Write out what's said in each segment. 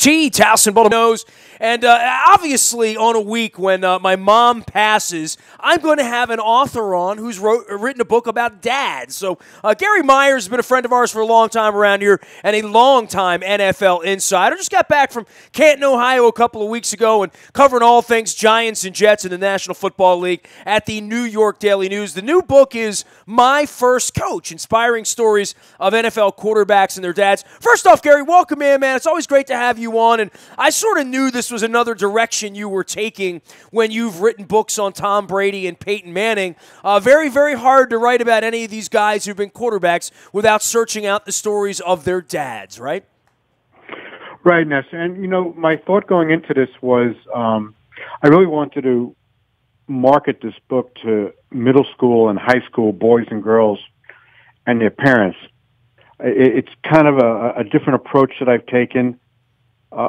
WNST, Towson, Baltimore. And obviously, on a week when my mom passes, I'm going to have an author on who's written a book about dads. So Gary Myers has been a friend of ours for a long time around here and a long-time NFL insider. Just got back from Canton, Ohio a couple of weeks ago and covering all things Giants and Jets in the National Football League at the New York Daily News. The new book is My First Coach, Inspiring Stories of NFL Quarterbacks and Their Dads. First off, Gary, welcome in, man. It's always great to have you on. And I sort of knew this was another direction you were taking when you've written books on Tom Brady and Peyton Manning. Very, very hard to write about any of these guys who've been quarterbacks without searching out the stories of their dads, right? Right, Nestor. And, you know, my thought going into this was I really wanted to market this book to middle school and high school boys and girls and their parents. It's kind of a different approach that I've taken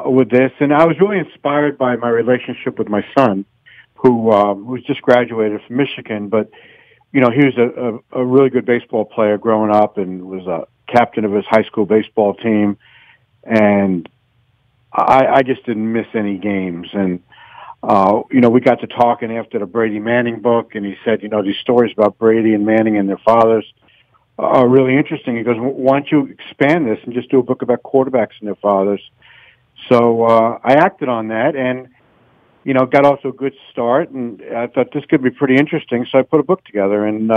with this, and I was really inspired by my relationship with my son, who's just graduated from Michigan. But you know, he was a really good baseball player growing up, and was a captain of his high school baseball team. And I just didn't miss any games. And you know, we got to talking after the Brady Manning book, and he said, you know, these stories about Brady and Manning and their fathers are really interesting. He goes, why don't you expand this and just do a book about quarterbacks and their fathers? So I acted on that, and you know, got off to a good start, and I thought this could be pretty interesting. So I put a book together, and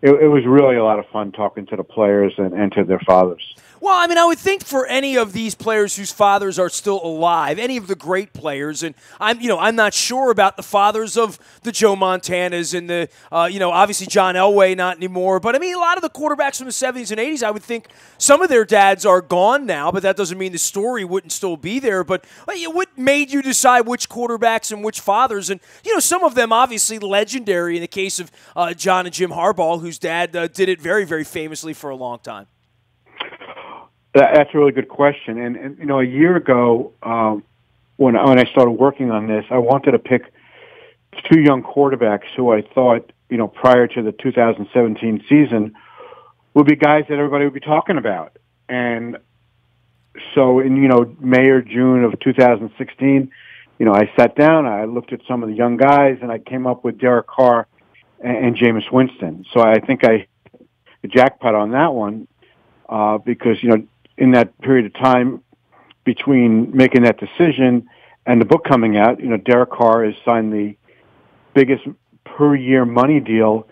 it was really a lot of fun talking to the players and to their fathers. Well, I mean, I would think for any of these players whose fathers are still alive, any of the great players, and I'm not sure about the fathers of the Joe Montanas and the, obviously John Elway, not anymore. But I mean, a lot of the quarterbacks from the 70s and 80s, I would think some of their dads are gone now, but that doesn't mean the story wouldn't still be there. But what made you decide which quarterbacks and which fathers? And, you know, some of them obviously legendary in the case of John and Jim Harbaugh, whose dad did it very, very famously for a long time. That's a really good question. And you know, a year ago, when I started working on this, I wanted to pick two young quarterbacks who I thought, you know, prior to the 2017 season would be guys that everybody would be talking about. And so in, you know, May or June of 2016, you know, I sat down, I looked at some of the young guys, and I came up with Derek Carr and Jameis Winston. So I think I jackpot on that one because, you know, in that period of time between making that decision and the book coming out, you know, Derek Carr has signed the biggest per-year money deal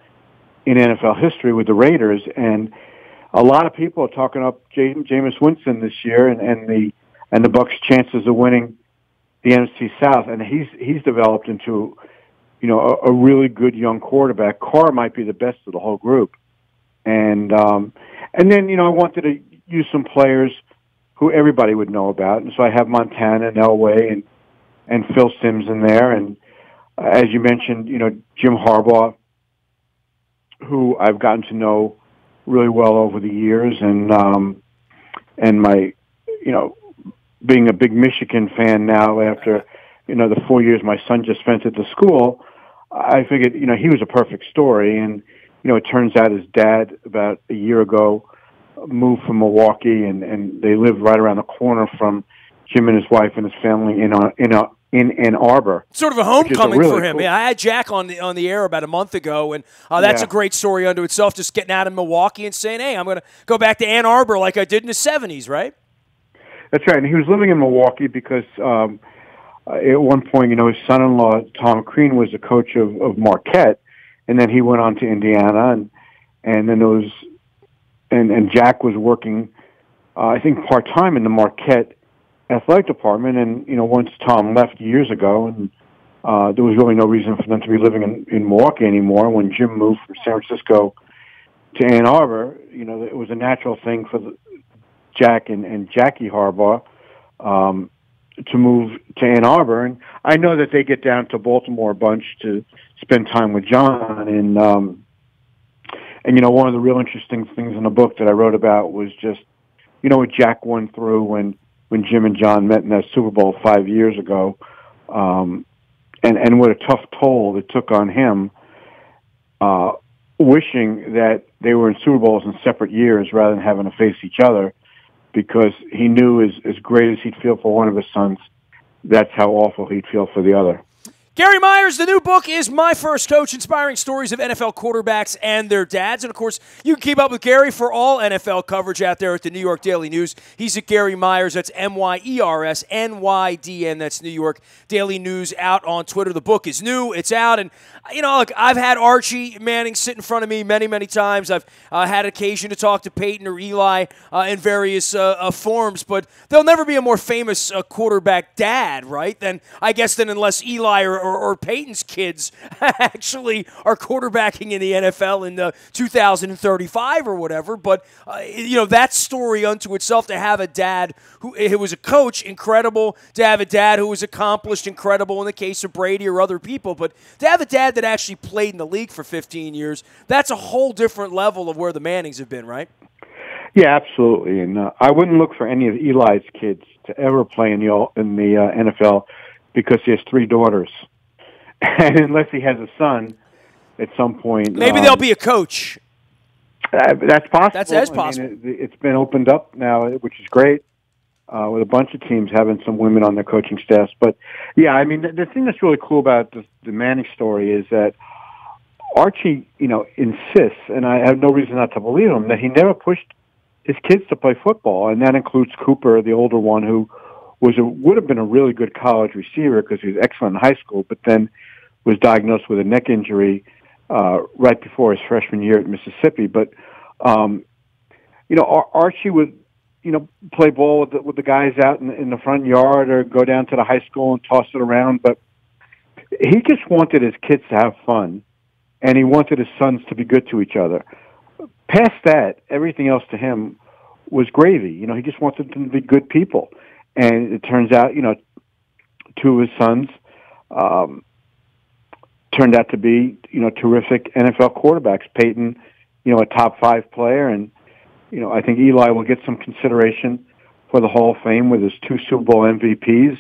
in NFL history with the Raiders, and a lot of people are talking up Jameis Winston this year and the Bucs' chances of winning the NFC South, and he's developed into, you know, a really good young quarterback. Carr might be the best of the whole group, and then, you know, I wanted to use some players who everybody would know about, and so I have Montana and Elway and Phil Simms in there, and as you mentioned, you know, Jim Harbaugh, who I've gotten to know really well over the years, and my, you know, being a big Michigan fan now after, you know, the 4 years my son just spent at the school, I figured, you know, he was a perfect story, and you know, it turns out his dad about a year ago moved from Milwaukee, and they lived right around the corner from Jim and his wife and his family in Ann Arbor. Sort of a homecoming really for him. cool. Yeah, I had Jack on the air about a month ago, and that's a great story unto itself, just getting out of Milwaukee and saying, hey, I'm going to go back to Ann Arbor like I did in the 70s, right? That's right, and he was living in Milwaukee because at one point, you know, his son-in-law, Tom Crean, was the coach of Marquette, and then he went on to Indiana, and then there was and Jack was working, I think, part-time in the Marquette athletic department. And, you know, once Tom left years ago, and there was really no reason for them to be living in Milwaukee anymore. When Jim moved from San Francisco to Ann Arbor, you know, it was a natural thing for Jack and Jackie Harbaugh to move to Ann Arbor. And I know that they get down to Baltimore a bunch to spend time with John. And you know, one of the real interesting things in the book that I wrote about was just, you know, what Jack went through when Jim and John met in that Super Bowl 5 years ago, and what a tough toll it took on him, wishing that they were in Super Bowls in separate years rather than having to face each other. because he knew as great as he'd feel for one of his sons, that's how awful he'd feel for the other. Gary Myers, the new book is My First Coach, inspiring stories of NFL quarterbacks and their dads. And, of course, you can keep up with Gary for all NFL coverage out there at the New York Daily News. He's at Gary Myers. That's Myers, NYDN. That's New York Daily News out on Twitter. The book is new. It's out. And, look, I've had Archie Manning sit in front of me many, many times. I've had occasion to talk to Peyton or Eli in various forms. But there'll never be a more famous quarterback dad, right, than unless Eli or Peyton's kids actually are quarterbacking in the NFL in 2035 or whatever. But, that story unto itself, to have a dad who was a coach, incredible. To have a dad who was accomplished, incredible in the case of Brady or other people. But to have a dad that actually played in the league for 15 years, that's a whole different level of where the Mannings have been, right? Yeah, absolutely. And I wouldn't look for any of Eli's kids to ever play in the NFL because he has 3 daughters. And unless he has a son at some point. Maybe there'll be a coach. That's possible. That's possible. It's been opened up now, which is great, with a bunch of teams having some women on their coaching staffs. But, yeah, the thing that's really cool about the Manning story is that Archie, insists, and I have no reason not to believe him, that he never pushed his kids to play football, and that includes Cooper, the older one, who would have been a really good college receiver because he was excellent in high school, but then was diagnosed with a neck injury right before his freshman year at Mississippi. But Archie would play ball with the guys out in the front yard or go down to the high school and toss it around. But he just wanted his kids to have fun, and he wanted his sons to be good to each other. Past that, everything else to him was gravy. He just wanted them to be good people. And it turns out, 2 of his sons turned out to be, terrific NFL quarterbacks. Peyton, a top 5 player, and, I think Eli will get some consideration for the Hall of Fame with his 2 Super Bowl MVPs,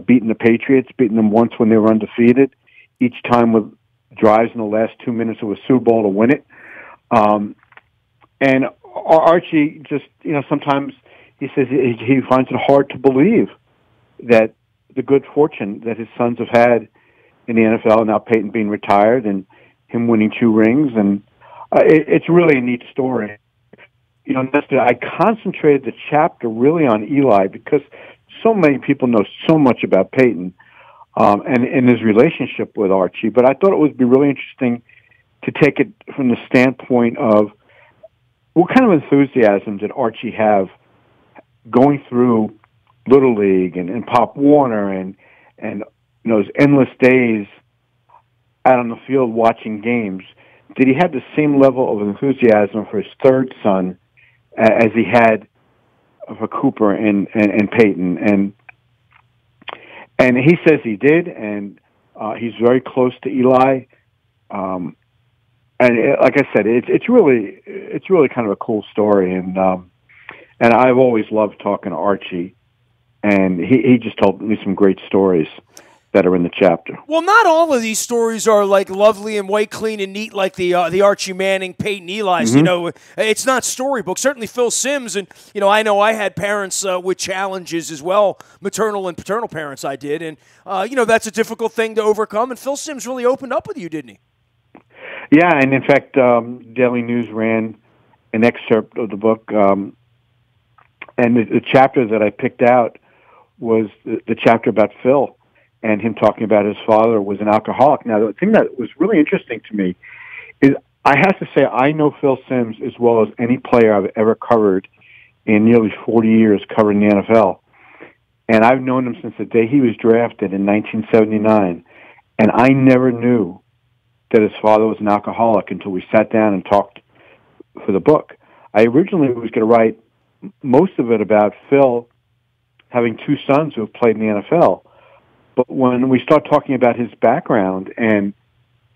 beating the Patriots, beating them once when they were undefeated, each time with drives in the last 2 minutes of a Super Bowl to win it. And Archie just, sometimes he says he finds it hard to believe that the good fortune that his sons have had in the NFL, now Peyton being retired and him winning 2 rings. And it's really a neat story. Nestor, I concentrated the chapter really on Eli because so many people know so much about Peyton and his relationship with Archie. But I thought it would be really interesting to take it from the standpoint of what kind of enthusiasm did Archie have going through Little League and Pop Warner and those endless days out on the field watching games. Did he have the same level of enthusiasm for his 3rd son as he had for Cooper and Peyton? And he says he did, and he's very close to Eli. And like I said, it's really kind of a cool story, and I've always loved talking to Archie, and he just told me some great stories that are in the chapter. Well, not all of these stories are like lovely and white, clean and neat like the Archie Manning, Peyton, Eli's. Mm-hmm. It's not storybook. Certainly Phil Simms, and I know I had parents with challenges as well, maternal and paternal parents. I did, and that's a difficult thing to overcome. And Phil Simms really opened up with you, didn't he? Yeah, and in fact, Daily News ran an excerpt of the book, and the chapter that I picked out was the chapter about Phil and him talking about his father was an alcoholic. Now, the thing that was really interesting to me is I have to say I know Phil Simms as well as any player I've ever covered in nearly 40 years covering the NFL. And I've known him since the day he was drafted in 1979, and I never knew that his father was an alcoholic until we sat down and talked for the book. I originally was going to write most of it about Phil having 2 sons who have played in the NFL. But when we start talking about his background and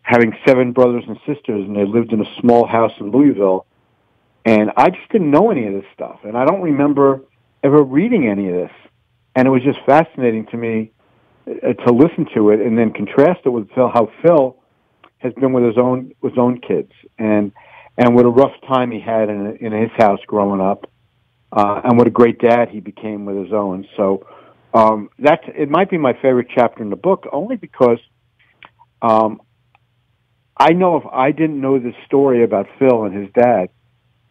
having 7 brothers and sisters, and they lived in a small house in Louisville, and I just didn't know any of this stuff. And I don't remember ever reading any of this. And it was just fascinating to me to listen to it and then contrast it with Phil, how Phil has been with his own kids, and what a rough time he had in his house growing up, and what a great dad he became with his own. So it might be my favorite chapter in the book, only because I know if I didn't know this story about Phil and his dad,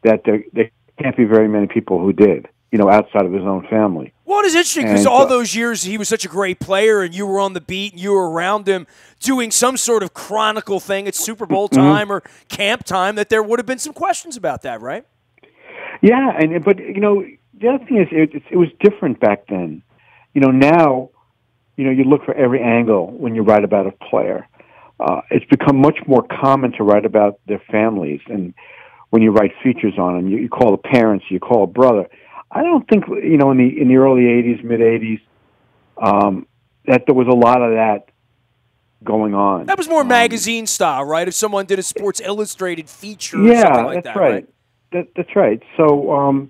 that there can't be very many people who did, outside of his own family. Well, it is interesting because all those years he was such a great player, and you were on the beat and you were around him doing some sort of chronicle thing at Super Bowl time or camp time, that there would have been some questions about that, right? Yeah, but the other thing is it was different back then. Now, you look for every angle when you write about a player. It's become much more common to write about their families, and when you write features on them, you call the parents, you call a brother. I don't think in the early '80s, mid '80s, that there was a lot of that going on. That was more magazine style, right? If someone did a Sports Illustrated feature or something like that, right? That's right. So,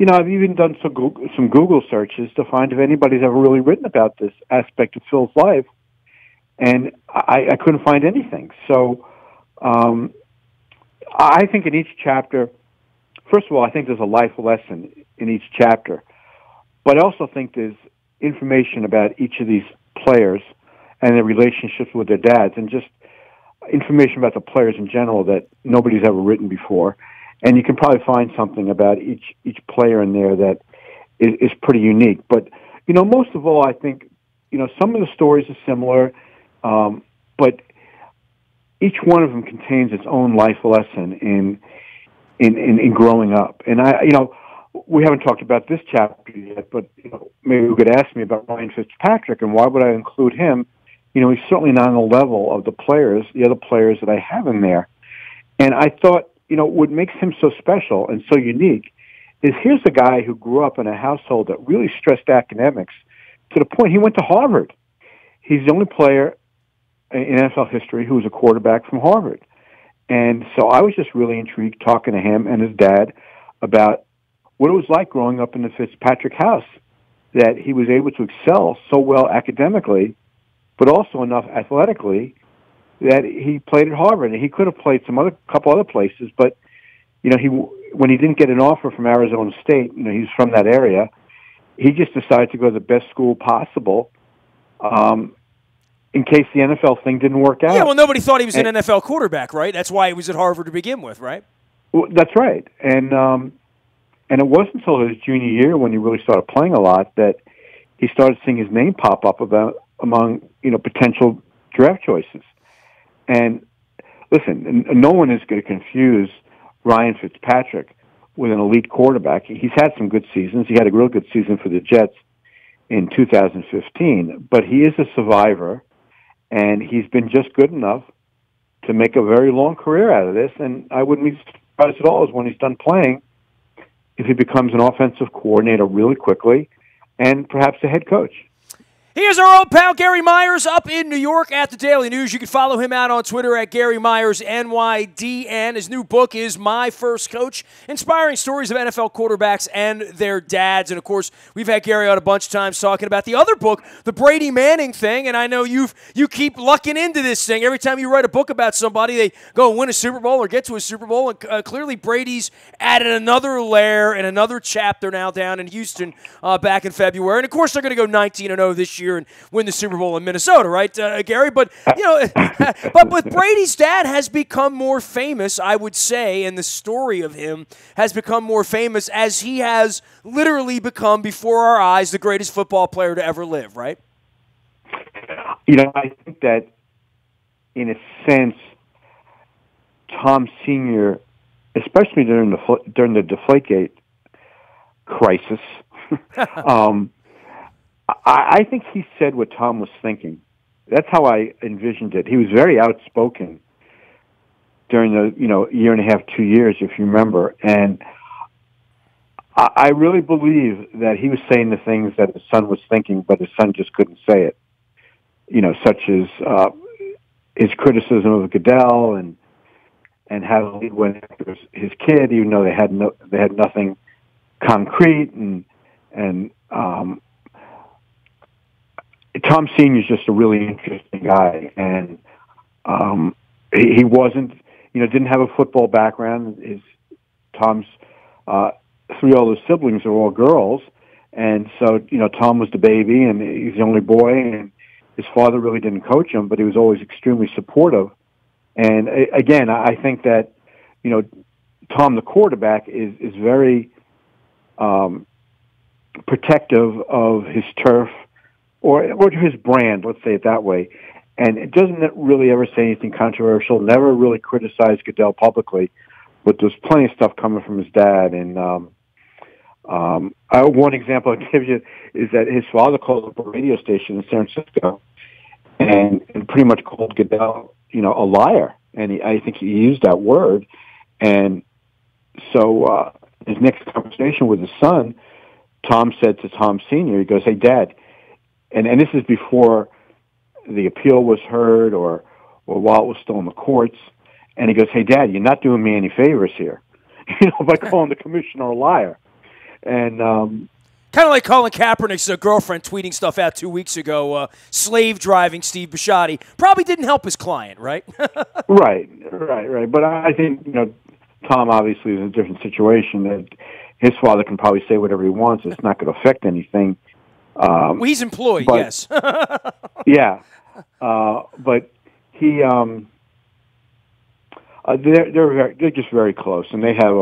I've even done some Google searches to find if anybody's ever really written about this aspect of Phil's life, and I couldn't find anything. So, I think in each chapter, first of all, I think there's a life lesson in each chapter, but I also think there's information about each of these players and their relationships with their dads, and just information about the players in general that nobody's ever written before. And you can probably find something about each player in there that is pretty unique. But, most of all, I think, some of the stories are similar, but each one of them contains its own life lesson in growing up. And we haven't talked about this chapter yet, but maybe you could ask me about Ryan Fitzpatrick and why would I include him? He's certainly not on the level of the other players that I have in there. And I thought, what makes him so special and so unique is here's a guy who grew up in a household that really stressed academics to the point he went to Harvard. He's the only player in NFL history who was a quarterback from Harvard. And so I was just really intrigued talking to him and his dad about what it was like growing up in the Fitzpatrick house, that he was able to excel so well academically, but also enough athletically that he played at Harvard. And he could have played couple other places, but when he didn't get an offer from Arizona State, he's from that area, he just decided to go to the best school possible, in case the NFL thing didn't work out. Yeah, well, nobody thought he was an NFL quarterback, right? That's why he was at Harvard to begin with, right? Well, that's right. And it wasn't until his junior year, when he really started playing a lot, that he started seeing his name pop up among potential draft choices. And listen, no one is going to confuse Ryan Fitzpatrick with an elite quarterback. He's had some good seasons. He had a real good season for the Jets in 2015, but he is a survivor, and he's been just good enough to make a very long career out of this. And I wouldn't be surprised at all when he's done playing if he becomes an offensive coordinator really quickly and perhaps a head coach. Here's our old pal Gary Myers up in New York at the Daily News. You can follow him out on Twitter at Gary Myers NYDN. His new book is My First Coach, inspiring stories of NFL quarterbacks and their dads. And, of course, we've had Gary on a bunch of times talking about the other book, the Brady Manning thing. And I know you keep lucking into this thing. Every time you write a book about somebody, they go and win a Super Bowl or get to a Super Bowl. And clearly Brady's added another layer and another chapter now down in Houston back in February. And, of course, they're going to go 19-0 this year and win the Super Bowl in Minnesota, right, Gary? But but Brady's dad has become more famous, I would say, and the story of him has become more famous as he has literally become, before our eyes, the greatest football player to ever live, right? I think that, in a sense, Tom Sr., especially during the Deflategate crisis, I think he said what Tom was thinking. That's how I envisioned it. He was very outspoken during the year and a half, 2 years, if you remember. And I really believe that he was saying the things that his son was thinking, but his son just couldn't say it. Such as his criticism of Goodell and how he went after his kid, even though they had nothing concrete and Tom Sr. is just a really interesting guy, and he wasn't, didn't have a football background. Tom's three older siblings are all girls. And so, Tom was the baby, and he's the only boy, and his father really didn't coach him, but he was always extremely supportive. And again, I think that, Tom, the quarterback, is very protective of his turf or his brand, let's say it that way. And it doesn't really ever say anything controversial, never really criticize Goodell publicly, but there's plenty of stuff coming from his dad. And one example I'll give you is that his father called up a radio station in San Francisco and pretty much called Goodell, a liar. And I think he used that word. And so his next conversation with his son, Tom said to Tom Sr., he goes, "Hey, Dad," and this is before the appeal was heard or while it was still in the courts, and he goes, "Hey, Dad, you're not doing me any favors here, by calling the commissioner a liar." And kind of like Colin Kaepernick's girlfriend tweeting stuff out 2 weeks ago, slave driving Steve Bisciotti. Probably didn't help his client, right? Right. But I think, Tom obviously is in a different situation. That his father can probably say whatever he wants. It's not going to affect anything. Well, he's employed, yes. Yeah. But he, they're just very close. And they have,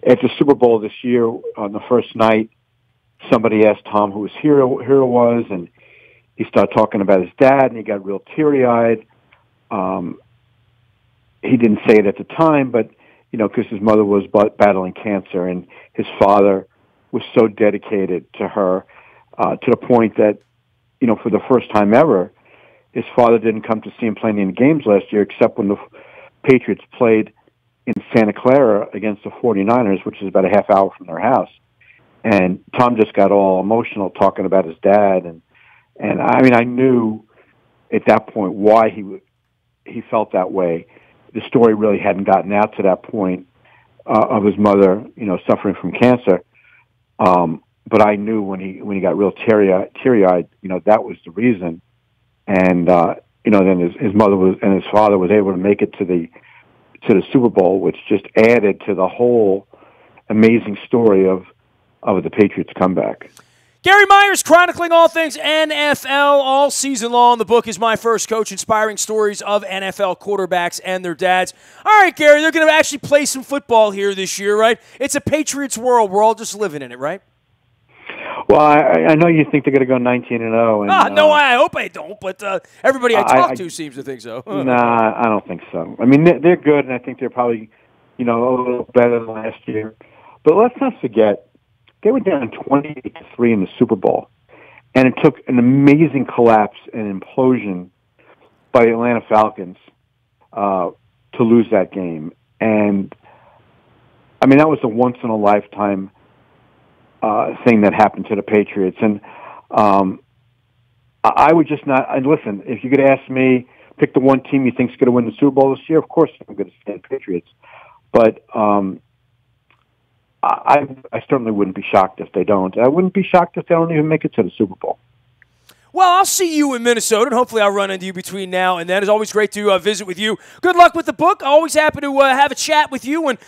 at the Super Bowl this year, on the first night, somebody asked Tom who his hero was, and he started talking about his dad, and he got real teary-eyed. He didn't say it at the time, but, because his mother was battling cancer, and his father was so dedicated to her, to the point that, for the first time ever, his father didn't come to see him play any games last year, except when the Patriots played in Santa Clara against the 49ers, which is about a half hour from their house. And Tom just got all emotional talking about his dad. And I knew at that point why he felt that way. The story really hadn't gotten out to that point of his mother, suffering from cancer. But I knew when he got real teary-eyed, that was the reason. And then his mother and his father was able to make it to the Super Bowl, which just added to the whole amazing story of the Patriots' comeback. Gary Myers chronicling all things NFL all season long. The book is My First Coach, inspiring stories of NFL quarterbacks and their dads. All right, Gary, they're going to actually play some football here this year, right? It's a Patriots world. We're all just living in it, right? Well, I know you think they're going to go 19-0. No, I hope I don't, but everybody I talk to seems to think so. Nah, I don't think so. I mean, they're good, and I think they're probably, a little better than last year. But let's not forget, they were down 28-3 in the Super Bowl, and it took an amazing collapse and implosion by the Atlanta Falcons to lose that game. And, that was a once-in-a-lifetime thing that happened to the Patriots. And I would just not – and listen, if you could ask me, pick the one team you think is going to win the Super Bowl this year, of course I'm going to say the Patriots. But I certainly wouldn't be shocked if they don't. I wouldn't be shocked if they don't even make it to the Super Bowl. Well, I'll see you in Minnesota, and hopefully I'll run into you between now and then. It's always great to visit with you. Good luck with the book. Always happy to have a chat with you and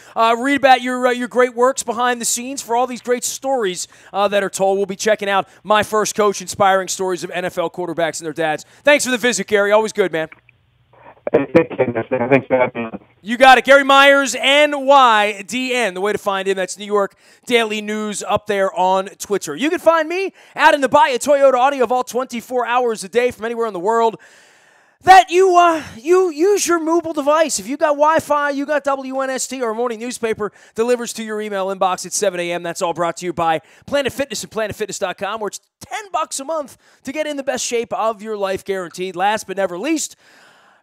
read about your great works behind the scenes for all these great stories that are told. We'll be checking out My First Coach, inspiring stories of NFL quarterbacks and their dads. Thanks for the visit, Gary. Always good, man. Thanks for having me. You got it. Gary Myers, NYDN. The way to find him, that's New York Daily News up there on Twitter. You can find me out in the Buy Toyota Audio Vault 24 hours a day from anywhere in the world that you use your mobile device. If you got Wi-Fi, you got WNST, or a morning newspaper delivers to your email inbox at 7 a.m. That's all brought to you by Planet Fitness and PlanetFitness.com, where it's $10 a month to get in the best shape of your life, guaranteed. Last but never least,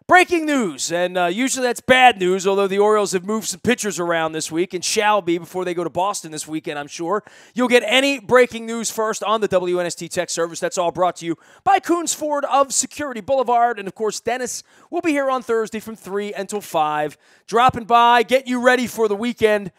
breaking news, and usually that's bad news, although the Orioles have moved some pitchers around this week and shall be before they go to Boston this weekend, I'm sure. You'll get any breaking news first on the WNST Tech Service. That's all brought to you by Coons Ford of Security Boulevard. And, of course, Dennis will be here on Thursday from 3 until 5, dropping by, get you ready for the weekend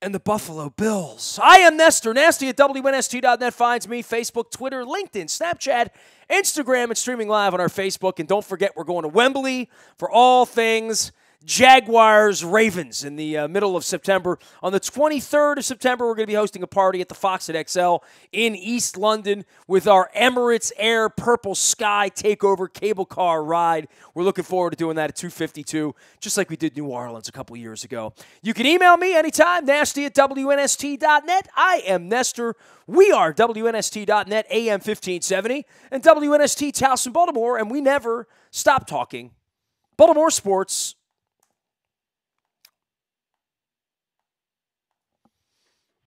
and the Buffalo Bills. I am Nestor. Nasty at WNST.net finds me. Facebook, Twitter, LinkedIn, Snapchat, Instagram, and streaming live on our Facebook. And don't forget, we're going to Wembley for all things Jaguars, Ravens in the middle of September. On the 23rd of September, we're going to be hosting a party at the Fox at XL in East London with our Emirates Air Purple Sky Takeover cable car ride. We're looking forward to doing that at 252, just like we did New Orleans a couple years ago. You can email me anytime, nasty@WNST.net. I am Nestor. We are WNST.net, AM 1570, and WNST Towson, Baltimore, and we never stop talking Baltimore sports